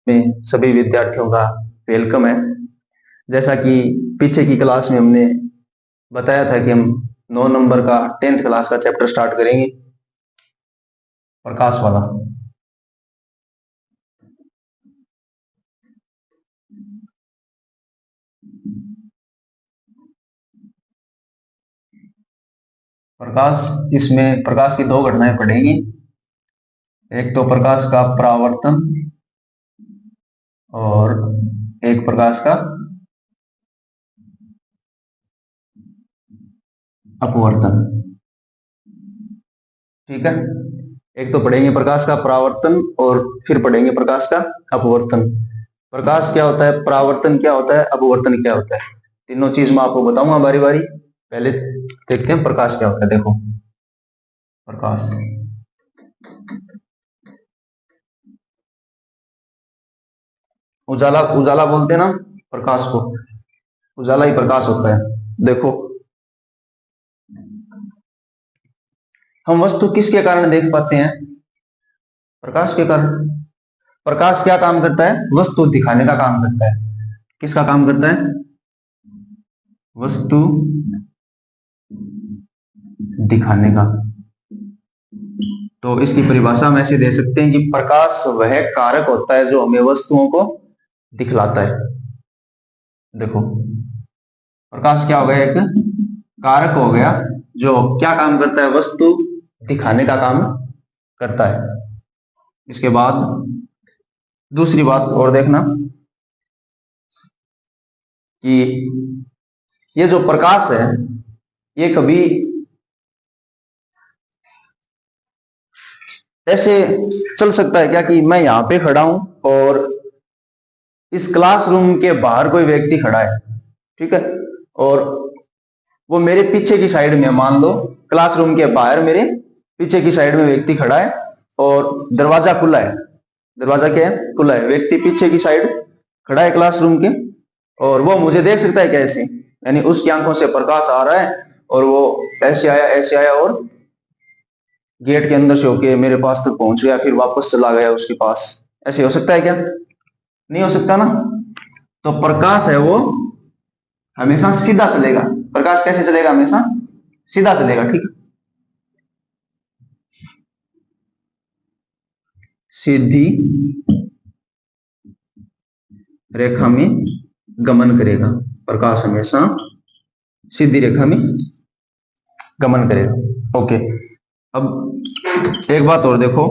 में सभी विद्यार्थियों का वेलकम है। जैसा कि पीछे की क्लास में हमने बताया था कि हम 9 नंबर का 10th क्लास का चैप्टर स्टार्ट करेंगे, प्रकाश वाला। प्रकाश, इसमें प्रकाश की दो घटनाएं पढ़ेंगी। एक तो प्रकाश का परावर्तन और एक प्रकाश का अपवर्तन। ठीक है, एक तो पढ़ेंगे प्रकाश का परावर्तन और फिर पढ़ेंगे प्रकाश का अपवर्तन। प्रकाश क्या होता है, परावर्तन क्या होता है, अपवर्तन क्या होता है, तीनों चीज मैं आपको बताऊंगा बारी बारी। पहले देखते हैं प्रकाश क्या होता है। देखो, प्रकाश उजाला, उजाला बोलते हैं ना प्रकाश को, उजाला ही प्रकाश होता है। देखो, हम वस्तु किसके कारण देख पाते हैं? प्रकाश के कारण। प्रकाश क्या काम करता है? वस्तु दिखाने का काम करता है। किसका काम करता है? वस्तु दिखाने का। तो इसकी परिभाषा हम ऐसे दे सकते हैं कि प्रकाश वह कारक होता है जो हमें वस्तुओं को दिखलाता है। देखो, प्रकाश क्या हो गया? एक कारक हो गया जो क्या काम करता है? वस्तु दिखाने का काम करता है। इसके बाद दूसरी बात और देखना कि ये जो प्रकाश है ये कभी ऐसे चल सकता है क्या कि मैं यहां पे खड़ा हूं और इस क्लासरूम के बाहर कोई व्यक्ति खड़ा है, ठीक है, और वो मेरे पीछे की साइड में, मान लो क्लासरूम के बाहर मेरे पीछे की साइड में व्यक्ति खड़ा है और दरवाजा खुला है। दरवाजा क्या है? खुला है। व्यक्ति पीछे की साइड खड़ा है क्लासरूम के और वो मुझे देख सकता है कैसे? यानी उसकी आंखों से प्रकाश आ रहा है और वो ऐसे आया और गेट के अंदर से होके मेरे पास तक पहुंच गया, फिर वापस चला गया उसके पास। ऐसे हो सकता है क्या? नहीं हो सकता ना। तो प्रकाश है वो हमेशा सीधा चलेगा। प्रकाश कैसे चलेगा? हमेशा सीधा चलेगा। ठीक, सीधी रेखा में गमन करेगा। प्रकाश हमेशा सीधी रेखा में गमन करेगा। ओके, अब एक बात और देखो।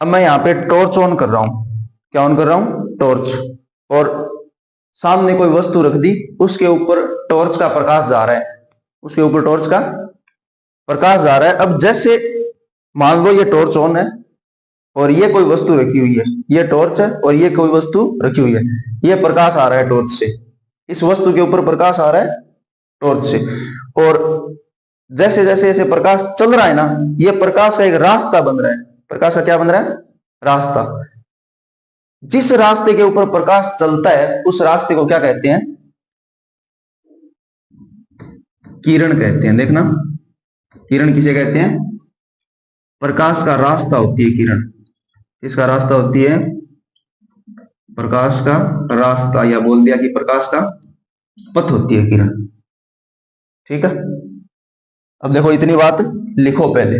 अब मैं यहाँ पे टॉर्च ऑन कर रहा हूं। क्या ऑन कर रहा हूं? टॉर्च। और सामने कोई वस्तु रख दी, उसके ऊपर टॉर्च का प्रकाश जा रहा है, उसके ऊपर टॉर्च का प्रकाश जा रहा है। अब जैसे मान लो ये टॉर्च ऑन है और ये कोई वस्तु रखी हुई है, ये टॉर्च है और ये कोई वस्तु रखी हुई है, ये प्रकाश आ रहा है टॉर्च से, इस वस्तु के ऊपर प्रकाश आ रहा है टॉर्च से। और जैसे जैसे ऐसे प्रकाश चल रहा है ना, ये प्रकाश का एक रास्ता बन रहा है। प्रकाश का क्या बन रहा है? रास्ता। जिस रास्ते के ऊपर प्रकाश चलता है उस रास्ते को क्या कहते हैं? किरण कहते हैं। देखना, किरण किसे कहते हैं? प्रकाश का रास्ता होती है किरण। किसका रास्ता होती है? प्रकाश का रास्ता, या बोल दिया कि प्रकाश का पथ होती है किरण। ठीक है, अब देखो इतनी बात लिखो पहले।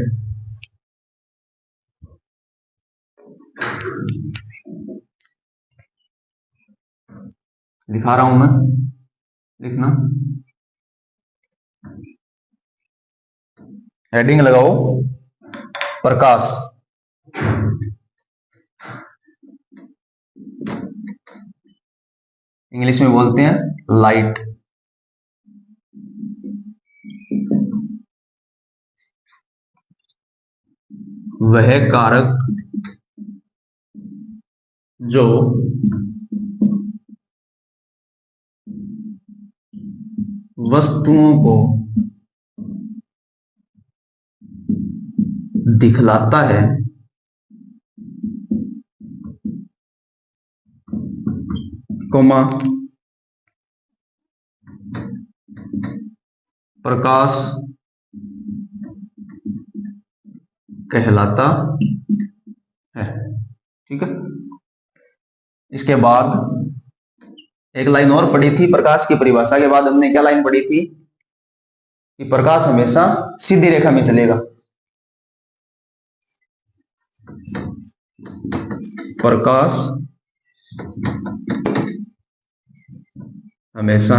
दिखा रहा हूं मैं, लिखना। हेडिंग लगाओ प्रकाश। इंग्लिश में बोलते हैं लाइट। वह कारक जो वस्तुओं को दिखलाता है, कोमा प्रकाश कहलाता है। ठीक है, इसके बाद एक लाइन और पढ़ी थी प्रकाश की परिभाषा के बाद। हमने क्या लाइन पढ़ी थी कि प्रकाश हमेशा सीधी रेखा में चलेगा। प्रकाश हमेशा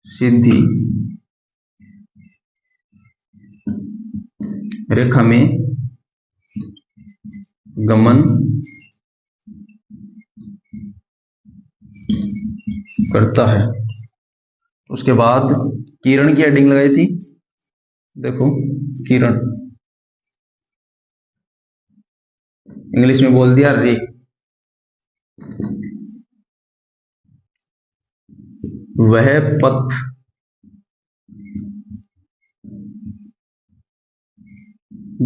सीधी रेखा में गमन करता है। उसके बाद किरण की हेडिंग लगाई थी, देखो किरण, इंग्लिश में बोल दिया रे। वह पथ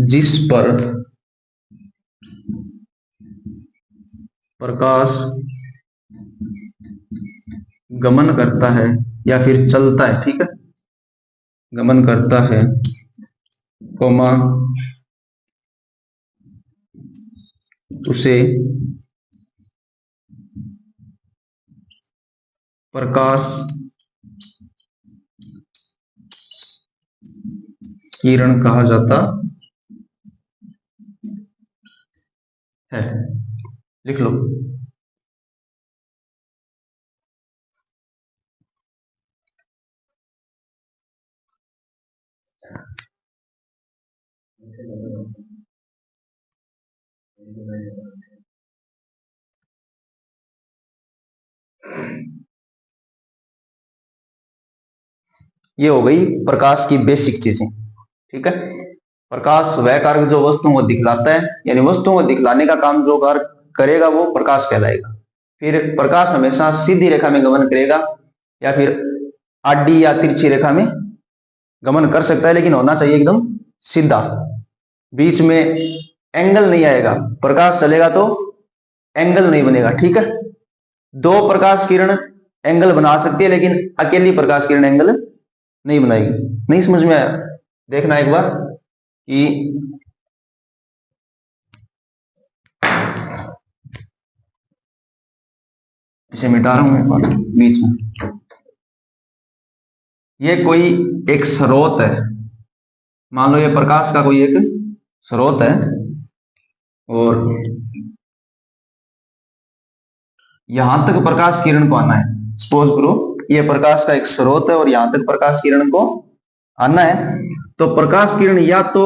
जिस पर प्रकाश गमन करता है या फिर चलता है, ठीक है, गमन करता है, कोमा उसे प्रकाश किरण कहा जाता है। लिख लो। ये हो गई प्रकाश की बेसिक चीजें। ठीक है, प्रकाश वह कार्य जो वस्तुओं को दिखलाता है, यानी वस्तुओं को दिखलाने का काम जो कार्य करेगा वो प्रकाश कहलाएगा। फिर प्रकाश हमेशा सीधी रेखा में गमन करेगा या फिर आडी या तिरछी रेखा में गमन कर सकता है, लेकिन होना चाहिए एकदम सीधा, बीच में एंगल नहीं आएगा। प्रकाश चलेगा तो एंगल नहीं बनेगा। ठीक है, दो प्रकाश किरण एंगल बना सकती है, लेकिन अकेली प्रकाश किरण एंगल नहीं बनाएगी। नहीं समझ में आया? देखना एक बार कि इसे मिटा रहा हूं एक बार बीच में। ये कोई एक स्रोत है, मान लो ये प्रकाश का कोई एक स्रोत है, और यहां तक प्रकाश किरण को आना है। सपोज करो ये प्रकाश का एक स्रोत है और यहां तक प्रकाश किरण को आना है, तो प्रकाश किरण या तो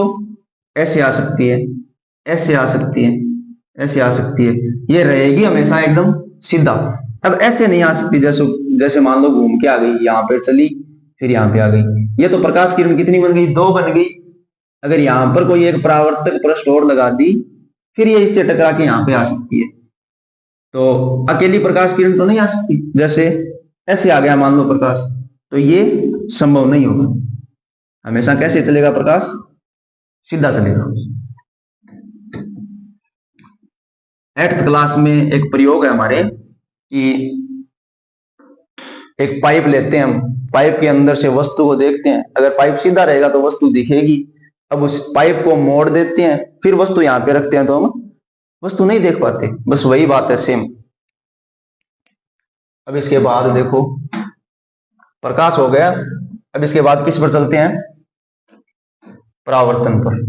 ऐसे आ सकती है, ऐसे आ सकती है, ऐसे आ सकती है, ये रहेगी हमेशा एकदम सीधा। अब ऐसे नहीं आ सकती, जैसे जैसे मान लो घूम के आ गई, यहां पे चली फिर यहां पे आ गई, ये तो प्रकाश किरण कितनी बन गई? दो बन गई। अगर यहां पर कोई एक परावर्तक पृष्ठ और लगा दी, फिर ये इससे टकरा के यहां पे आ सकती है। तो अकेली प्रकाश किरण तो नहीं आ सकती, जैसे ऐसे आ गया मान लो प्रकाश, तो ये संभव नहीं होगा। हमेशा कैसे चलेगा प्रकाश? सीधा चलेगा। 8th क्लास में एक प्रयोग है हमारे कि एक पाइप लेते हैं हम, पाइप के अंदर से वस्तु को देखते हैं, अगर पाइप सीधा रहेगा तो वस्तु दिखेगी। अब उस पाइप को मोड़ देते हैं, फिर वस्तु यहां पे रखते हैं तो हम वस्तु नहीं देख पाते। बस वही बात है, सेम। अब इसके बाद देखो प्रकाश हो गया, अब इसके बाद किस पर चलते हैं? परावर्तन पर।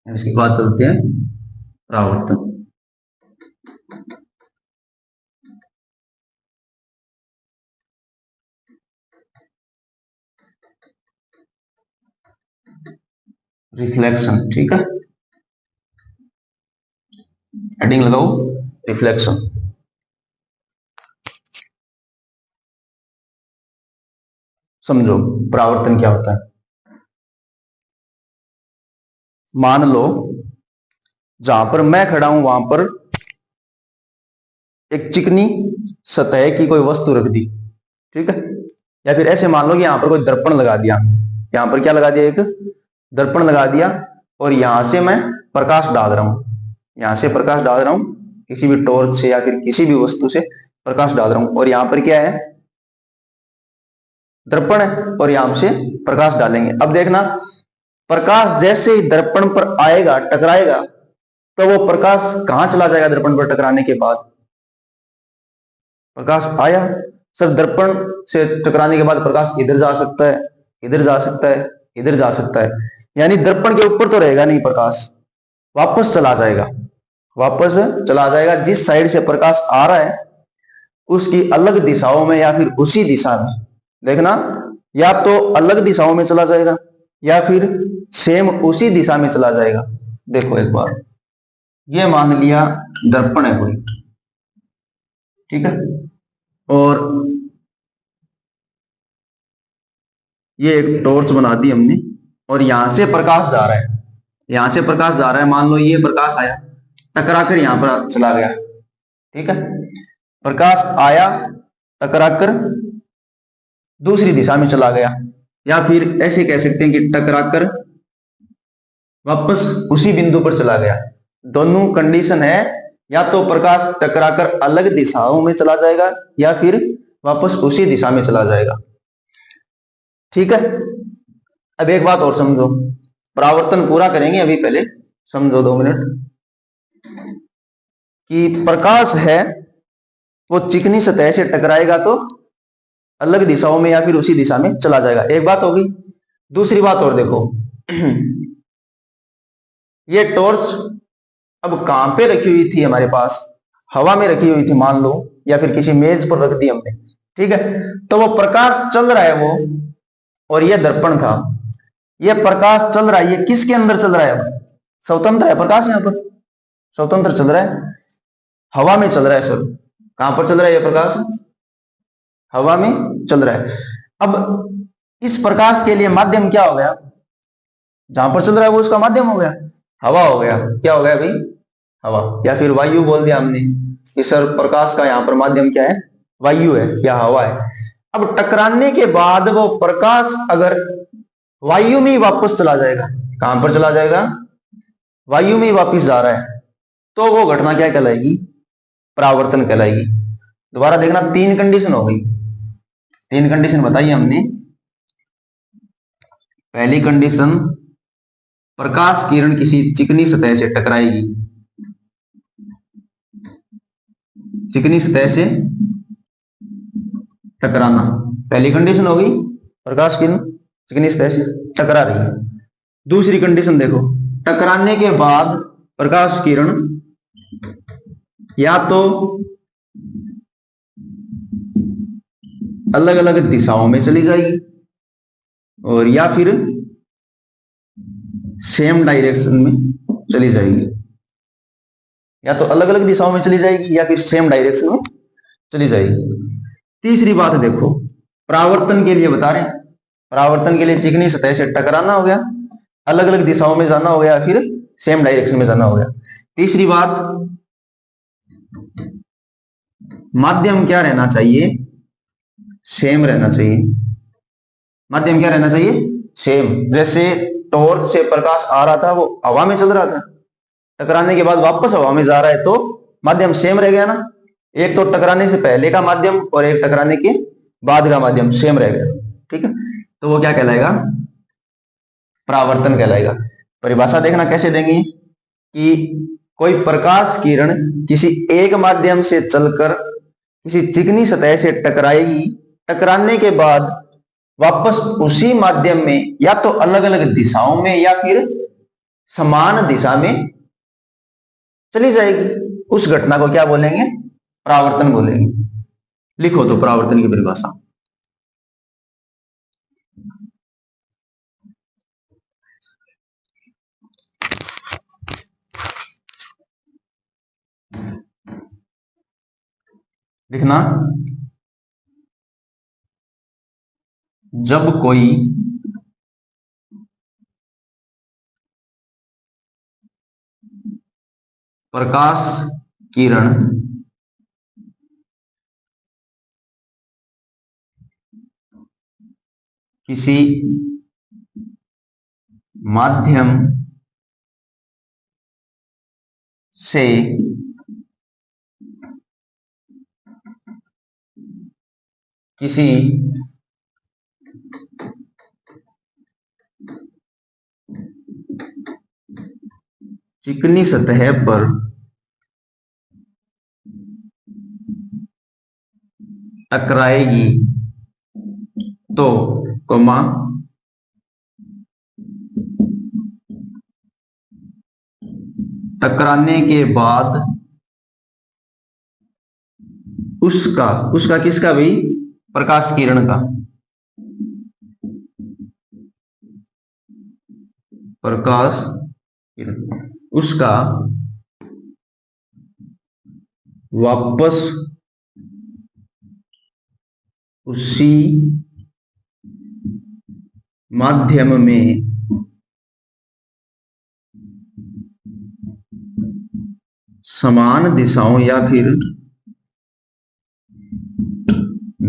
इसके बाद चलते हैं परावर्तन। रिफ्लेक्शन, ठीक है, हेडिंग लगाओ रिफ्लेक्शन। समझो परावर्तन क्या होता है। मान लो जहां पर मैं खड़ा हूं वहां पर एक चिकनी सतह की कोई वस्तु रख दी, ठीक है, या फिर ऐसे मान लो कि यहां पर कोई दर्पण लगा दिया, यहां पर क्या लगा दिया? एक दर्पण लगा दिया, और यहां से मैं प्रकाश डाल रहा हूं, यहां से प्रकाश डाल रहा हूं किसी भी टॉर्च से या फिर किसी भी वस्तु से प्रकाश डाल रहा हूं, और यहां पर क्या है, दर्पण है, और यहां से प्रकाश डालेंगे। अब देखना, प्रकाश जैसे ही दर्पण पर आएगा, टकराएगा, तो वो प्रकाश कहां चला जाएगा? दर्पण पर टकराने के बाद प्रकाश आया, सर दर्पण से टकराने के बाद प्रकाश इधर जा सकता है, इधर जा सकता है, इधर जा सकता है, यानी दर्पण के ऊपर तो रहेगा नहीं प्रकाश, वापस चला जाएगा, वापस चला जाएगा। जिस साइड से प्रकाश आ रहा है उसकी अलग दिशाओं में या फिर उसी दिशा में, देखना, या तो अलग दिशाओं में चला जाएगा या फिर सेम उसी दिशा में चला जाएगा। देखो एक बार, ये मान लिया दर्पण है कोई, ठीक है, और ये एक टॉर्च बना दी हमने, और यहां से प्रकाश जा रहा है, यहां से प्रकाश जा रहा है, मान लो ये प्रकाश आया, टकराकर यहां पर चला गया, ठीक है, प्रकाश आया, टकराकर दूसरी दिशा में चला गया, या फिर ऐसे कह सकते हैं कि टकराकर वापस उसी बिंदु पर चला गया। दोनों कंडीशन है, या तो प्रकाश टकराकर अलग दिशाओं में चला जाएगा या फिर वापस उसी दिशा में चला जाएगा, ठीक है। अब एक बात और समझो, परावर्तन पूरा करेंगे, अभी पहले समझो 2 मिनट, कि प्रकाश है वो चिकनी सतह से टकराएगा तो अलग दिशाओं में या फिर उसी दिशा में चला जाएगा, एक बात होगी। दूसरी बात और देखो, ये टॉर्च अब कहां पे रखी हुई थी? हमारे पास हवा में रखी हुई थी मान लो, या फिर किसी मेज पर रख दी हमने, ठीक है, तो वो प्रकाश चल रहा है वो, और ये दर्पण था, ये प्रकाश चल रहा है, ये किसके अंदर चल रहा है? स्वतंत्र है प्रकाश, यहां पर स्वतंत्र चल रहा है, हवा में चल रहा है सर। कहां पर चल रहा है ये प्रकाश? हवा में चल रहा है। अब इस प्रकाश के लिए माध्यम क्या हो गया? जहां पर चल रहा है वो उसका माध्यम हो गया, हवा हो गया। क्या हो गया भाई? हवा, या फिर वायु बोल दिया हमने कि सर प्रकाश का यहां पर माध्यम क्या है? वायु है या हवा है। अब टकराने के बाद वो प्रकाश अगर वायु में ही वापस चला जाएगा, कहां पर चला जाएगा? वायु में ही वापस जा रहा है, तो वो घटना क्या कहलाएगी? परावर्तन कहलाएगी। दोबारा देखना, 3 कंडीशन हो गई, 3 कंडीशन बताई हमने। पहली कंडीशन, प्रकाश किरण किसी चिकनी सतह से टकराएगी, चिकनी सतह से टकराना, पहली कंडीशन होगी, प्रकाश किरण चिकनी सतह से टकरा रही है। दूसरी कंडीशन देखो, टकराने के बाद प्रकाश किरण या तो अलग अलग दिशाओं में चली जाएगी, और या फिर सेम डायरेक्शन में चली जाएगी, या तो अलग अलग दिशाओं में चली जाएगी या फिर सेम डायरेक्शन में चली जाएगी। तीसरी बात देखो, परावर्तन के लिए बता रहे हैं, परावर्तन के लिए चिकनी सतह से टकराना हो गया, अलग अलग दिशाओं में जाना हो गया, फिर सेम डायरेक्शन में जाना हो गया। तीसरी बात, माध्यम क्या रहना चाहिए? सेम रहना चाहिए। माध्यम क्या रहना चाहिए? सेम। जैसे टॉर्च से प्रकाश आ रहा था, वो हवा में चल रहा था, टकराने के बाद वापस हवा में जा रहा है, तो माध्यम सेम रह गया ना। एक तो टकराने से पहले का माध्यम और एक टकराने के बाद का माध्यम सेम रह गया, ठीक है, तो वो क्या कहलाएगा? परावर्तन कहलाएगा। परिभाषा देखना कैसे देंगे, कि कोई प्रकाश किरण किसी एक माध्यम से चलकर किसी चिकनी सतह से टकराएगी, टकराने के बाद वापस उसी माध्यम में या तो अलग अलग दिशाओं में या फिर समान दिशा में चली जाएगी। उस घटना को क्या बोलेंगे? परावर्तन बोलेंगे। लिखो तो परावर्तन की परिभाषा। लिखना, जब कोई प्रकाश किरण किसी माध्यम से किसी चिकनी सतह पर टकराएगी तो कॉमा टकराने के बाद उसका उसका किसका भाई, प्रकाश किरण का, प्रकाश किरण उसका वापस उसी माध्यम में समान दिशाओं या फिर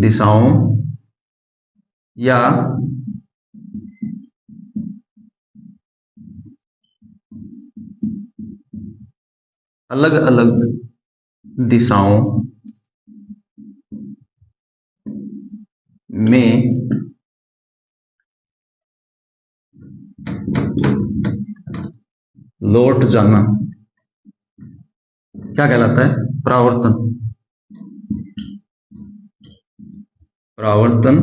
दिशाओं या अलग अलग दिशाओं में लौट जाना क्या कहलाता है, परावर्तन। परावर्तन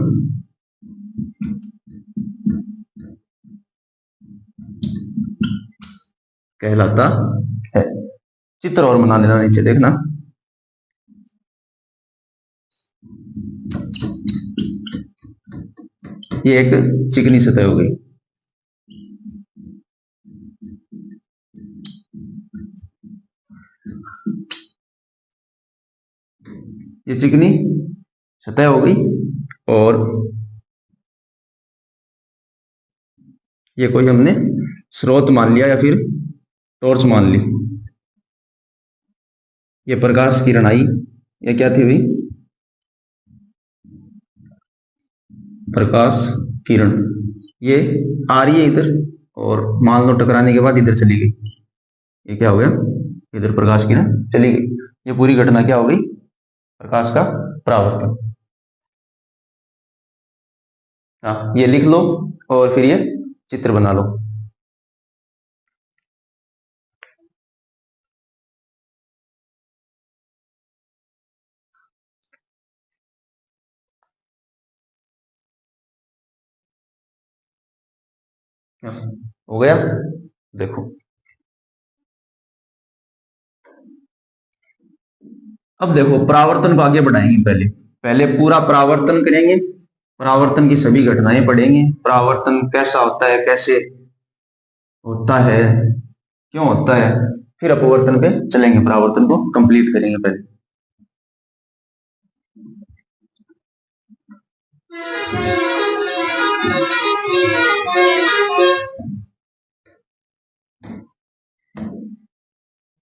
कहलाता है। चित्र और बना लेना, नीचे देखना। ये एक चिकनी सतह हो गई, ये चिकनी सतह हो गई, और ये कोई हमने स्रोत मान लिया या फिर टॉर्च मान ली। ये प्रकाश किरण आई, ये क्या थी भाई, प्रकाश किरण। ये आ रही है इधर, और मान लो टकराने के बाद इधर चली गई, ये क्या हो गया, इधर प्रकाश किरण चली गई। ये पूरी घटना क्या हो गई, प्रकाश का परावर्तन। हाँ, ये लिख लो और फिर ये चित्र बना लो। हो गया, देखो। अब देखो परावर्तन को आगे बढ़ाएंगे। पहले पहले पूरा परावर्तन करेंगे, परावर्तन की सभी घटनाएं पढ़ेंगे। परावर्तन कैसा होता है, कैसे होता है, क्यों होता है, फिर अपवर्तन पे चलेंगे। परावर्तन को कंप्लीट करेंगे पहले।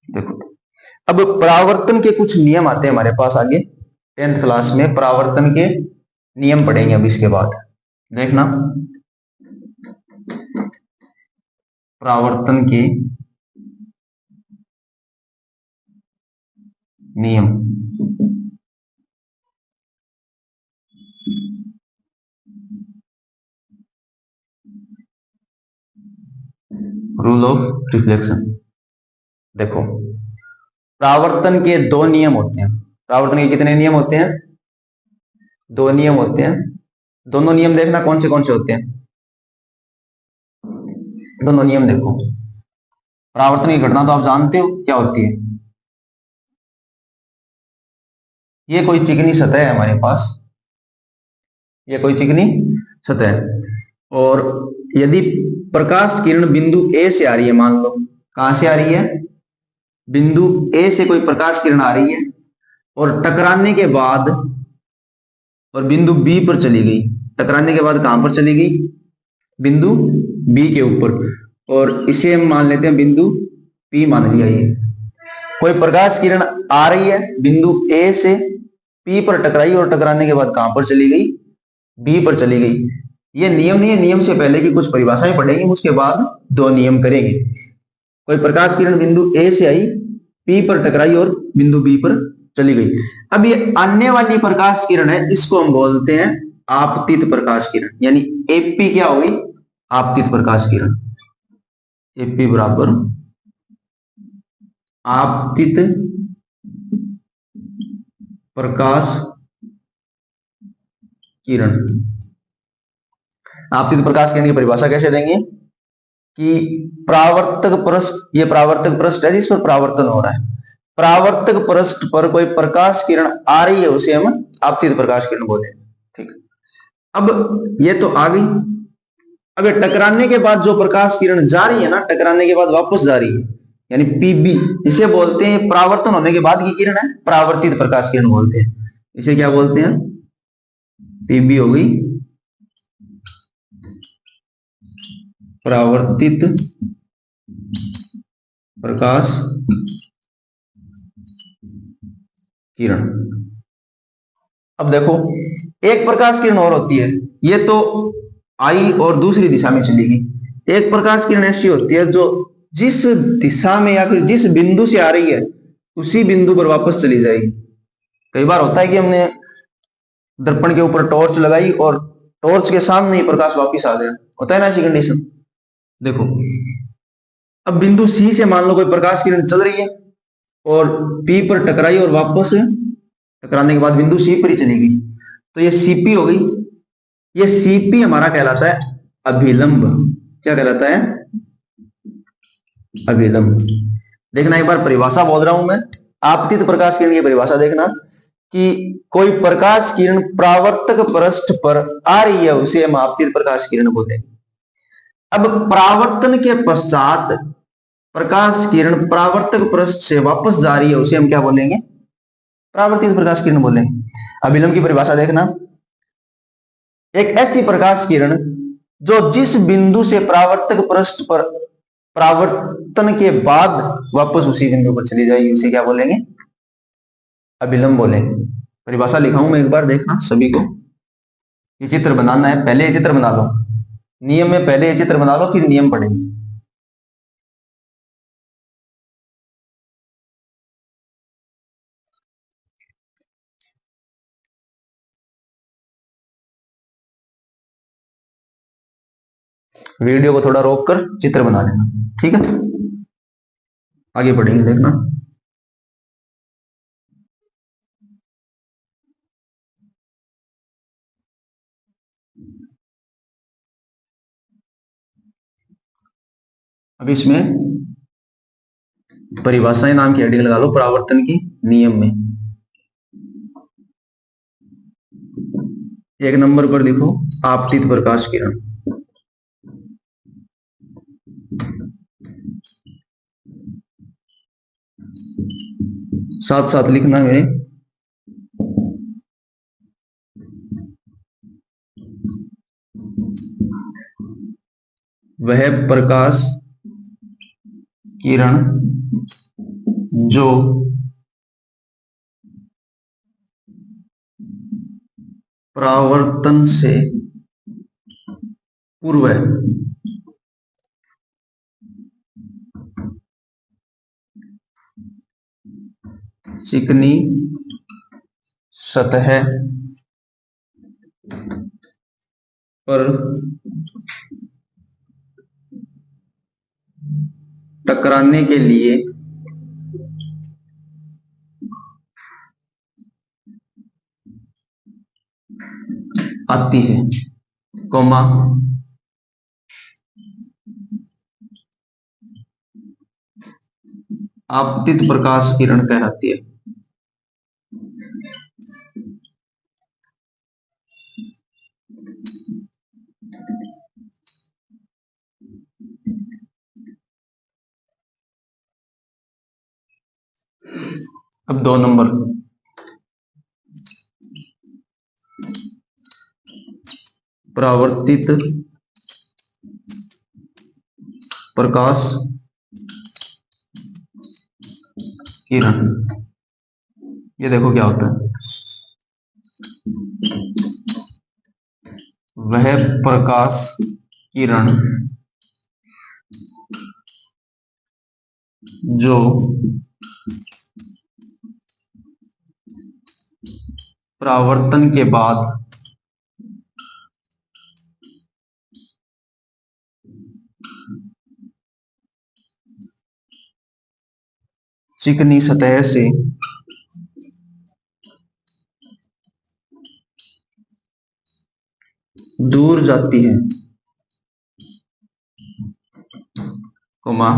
देखो अब परावर्तन के कुछ नियम आते हैं हमारे पास आगे 10th क्लास में। परावर्तन के नियम पढ़ेंगे अब इसके बाद, देखना। परावर्तन के नियम, रूल ऑफ रिफ्लेक्शन। देखो परावर्तन के दो नियम होते हैं। परावर्तन के कितने नियम होते हैं, दो नियम होते हैं। दोनों नियम देखना कौन से होते हैं। दोनों नियम देखो। परावर्तन की घटना तो आप जानते हो क्या होती है। ये कोई चिकनी सतह है हमारे पास, ये कोई चिकनी सतह है, और यदि प्रकाश किरण बिंदु ए से आ रही है, मान लो कहां से आ रही है, बिंदु ए से कोई प्रकाश किरण आ रही है, और टकराने के बाद और बिंदु बी पर चली गई। टकराने के बाद कहां पर चली गई, बिंदु बी के ऊपर, और इसे हम मान लेते हैं बिंदु पी मान लिया। ये कोई प्रकाश किरण आ रही है, बिंदु ए से पी पर टकराई, और टकराने के बाद कहां पर चली गई, बी पर चली गई। ये नियम नहीं है, नियम से पहले की कुछ परिभाषाएं पढ़ेंगे, उसके बाद दो नियम करेंगे। कोई प्रकाश किरण बिंदु ए से आई P पर टकराई और बिंदु B पर चली गई। अब ये आने वाली प्रकाश किरण है, इसको हम बोलते हैं आपतित प्रकाश किरण, यानी AP क्या होगी, आपतित प्रकाश किरण। AP बराबर आपतित प्रकाश किरण। आपतित प्रकाश किरण की परिभाषा कैसे देंगे कि परावर्तक पृष्ठ, ये परावर्तक पृष्ठ है जिस पर परावर्तन हो रहा है, परावर्तक पृष्ठ पर कोई प्रकाश किरण आ रही है उसे हम आपतित प्रकाश किरण बोले। ठीक, अब ये तो आ गई। अब टकराने के बाद जो प्रकाश किरण जा रही है ना, टकराने के बाद वापस जा रही है, यानी पीबी, इसे बोलते हैं परावर्तन होने के बाद की किरण है, परावर्तित प्रकाश किरण बोलते हैं। इसे क्या बोलते हैं, पीबी हो गई परावर्तित प्रकाश किरण। अब देखो एक प्रकाश किरण और होती है, ये तो आई और दूसरी दिशा में चलेगी। एक प्रकाश किरण ऐसी होती है जो जिस दिशा में या फिर जिस बिंदु से आ रही है उसी बिंदु पर वापस चली जाएगी। कई बार होता है कि हमने दर्पण के ऊपर टॉर्च लगाई और टॉर्च के सामने ही प्रकाश वापस आ गया, होता है ना ऐसी कंडीशन। देखो अब बिंदु सी से मान लो कोई प्रकाश किरण चल रही है और पी पर टकराई और वापस टकराने के बाद बिंदु सी पर ही चलेगी, तो ये सीपी हो गई। ये सीपी हमारा कहलाता है अभिलंब। क्या कहलाता है, अभिलंब। देखना एक बार परिभाषा बोल रहा हूं मैं, आपतित प्रकाश किरण की परिभाषा देखना कि कोई प्रकाश किरण परावर्तक पृष्ठ पर आ रही है उसे हम आपतित प्रकाश किरण बोलेंगे। अब परावर्तन के पश्चात प्रकाश किरण परावर्तक पृष्ठ से वापस जा रही है उसे हम क्या बोलेंगे, परावर्तित प्रकाश किरण बोलेंगे। अभिलंब की परिभाषा देखना, एक ऐसी प्रकाश किरण जो जिस बिंदु से परावर्तक पृष्ठ पर परावर्तन के बाद वापस उसी बिंदु पर चली जाएगी उसे क्या बोलेंगे, अभिलंब बोलेंगे। परिभाषा लिखा हूं मैं, एक बार देखना सभी को। ये चित्र बनाना है, पहले ये चित्र बना लो, नियम में पहले ये चित्र बना लो फिर नियम पढ़ेंगे। वीडियो को थोड़ा रोक कर चित्र बना लेना, ठीक है। आगे बढ़ेंगे, देखना। अब इसमें परिभाषाएं नाम की हेडिंग लगा लो परावर्तन की नियम में। एक नंबर पर लिखो आपतित प्रकाश किरण। साथ साथ लिखना है, वह प्रकाश किरण जो परावर्तन से पूर्व चिकनी सतह पर टकराने के लिए आती है, कोमा आपतित प्रकाश किरण कहलाती है। अब 2 नंबर, परावर्तित प्रकाश किरण, ये देखो क्या होता है, वह प्रकाश किरण जो परावर्तन के बाद चिकनी सतह से दूर जाती है, कोमा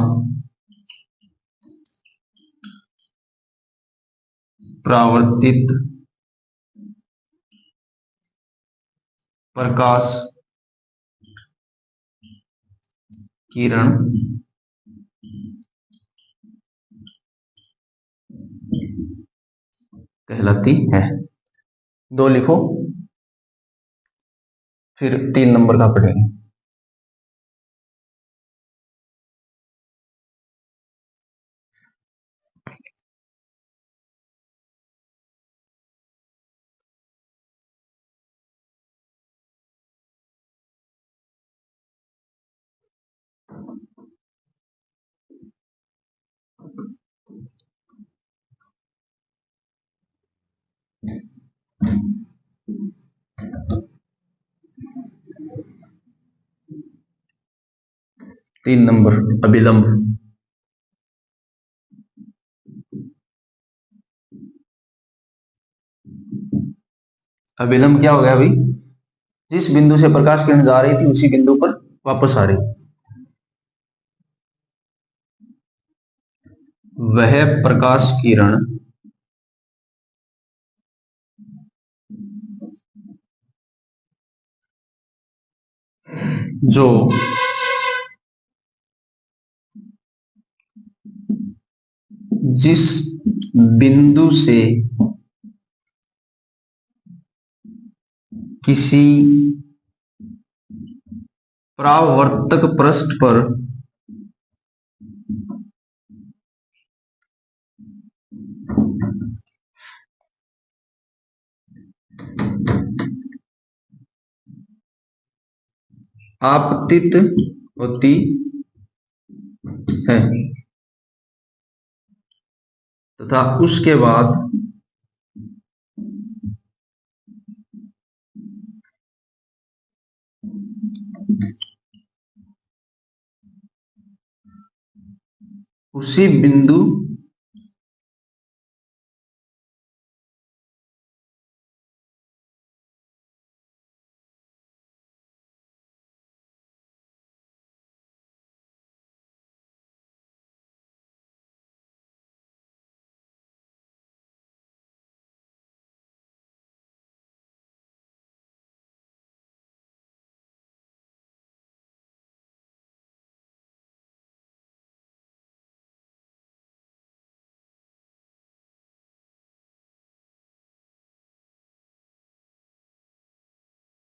परावर्तित प्रकाश किरण कहलाती है। 2 लिखो, फिर 3 नंबर का पढ़ेंगे। तीन नंबर अभिलंब। अभिलंब क्या हो गया भाई? जिस बिंदु से प्रकाश किरण जा रही थी उसी बिंदु पर वापस आ रही, वह प्रकाश किरण जो जिस बिंदु से किसी परावर्तक पृष्ठ पर आपतित होती है तथा उसके बाद उसी बिंदु